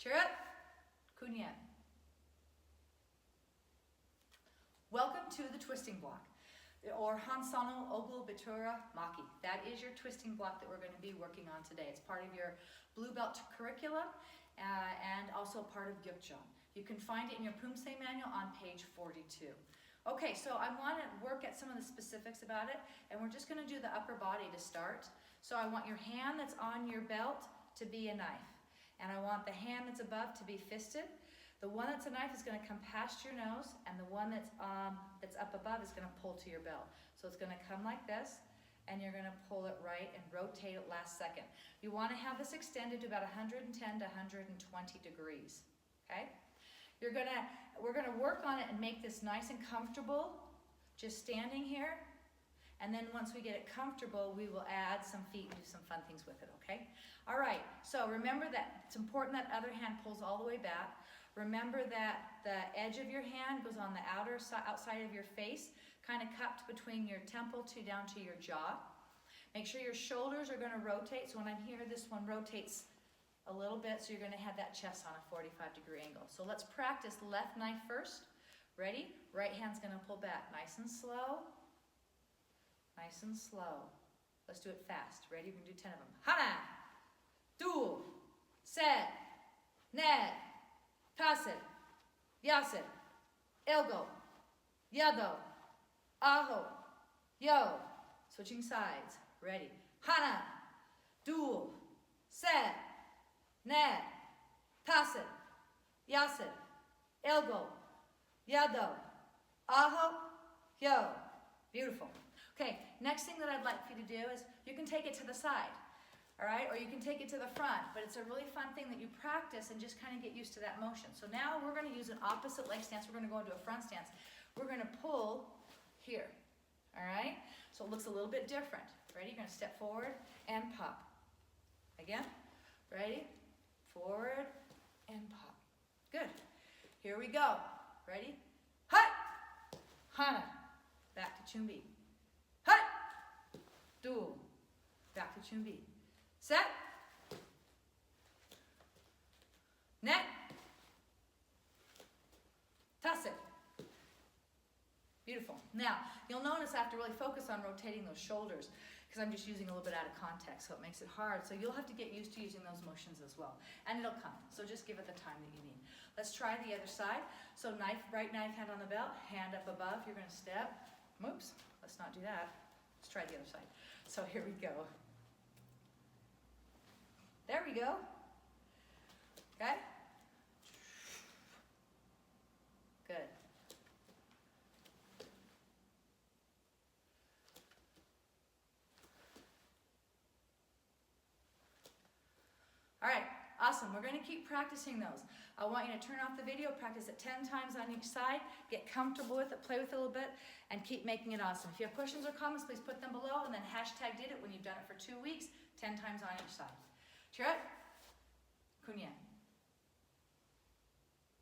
Cheer up. Kunyan. Welcome to the twisting block, or HANSONNAL, OLGUL, BITUREO, MAKKI. That is your twisting block that we're going to be working on today. It's part of your blue belt curriculum and also part of Yuk Jang. You can find it in your Poomsae manual on page 42. Okay, so I want to work at some of the specifics about it, and we're just going to do the upper body to start. So I want your hand that's on your belt to be a knife, and I want the hand that's above to be fisted. The one that's a knife is going to come past your nose, and the one that's up above is going to pull to your belt. So it's going to come like this, and you're going to pull it right and rotate it last second. You want to have this extended to about 110 to 120 degrees, okay? We're gonna work on it and make this nice and comfortable, just standing here. And then once we get it comfortable, we will add some feet and do some fun things with it, okay? All right, so remember that it's important that other hand pulls all the way back. Remember that the edge of your hand goes on the outside of your face, kind of cupped between your temple down to your jaw. Make sure your shoulders are gonna rotate. So when I'm here, this one rotates a little bit, so you're going to have that chest on a 45-degree angle. So let's practice left knife first. Ready? Right hand's going to pull back. Nice and slow. Nice and slow. Let's do it fast. Ready? We're going to do 10 of them. Hana, du, set, net, taset, yaset, elgo, yado, aho, yo. Switching sides. Ready? Hana, du, set, net, taset, yaset, elgo, yado, aho, yo. Beautiful. Okay, next thing that I'd like for you to do is you can take it to the side, all right? Or you can take it to the front, but it's a really fun thing that you practice and just kind of get used to that motion. So now we're going to use an opposite leg stance. We're going to go into a front stance. We're going to pull here, all right? So it looks a little bit different. Ready? You're going to step forward and pop. Again, ready? Forward and pop. Good. Here we go. Ready? Hut! Hana. Back to chumbi. Hut! Du. Back to chumbi. Set. Net. Taset. Beautiful. Now, you'll notice I have to really focus on rotating those shoulders because I'm just using a little bit out of context, so it makes it hard. So you'll have to get used to using those motions as well. And it'll come. So just give it the time that you need. Let's try the other side. So right knife hand on the belt, hand up above. You're going to step. Oops, let's not do that. Let's try the other side. So here we go. There we go. Okay? Good. All right, awesome. We're going to keep practicing those. I want you to turn off the video, practice it 10 times on each side, get comfortable with it, play with it a little bit, and keep making it awesome. If you have questions or comments, please put them below, and then hashtag did it when you've done it for 2 weeks, 10 times on each side. Cheer it. Kunyan.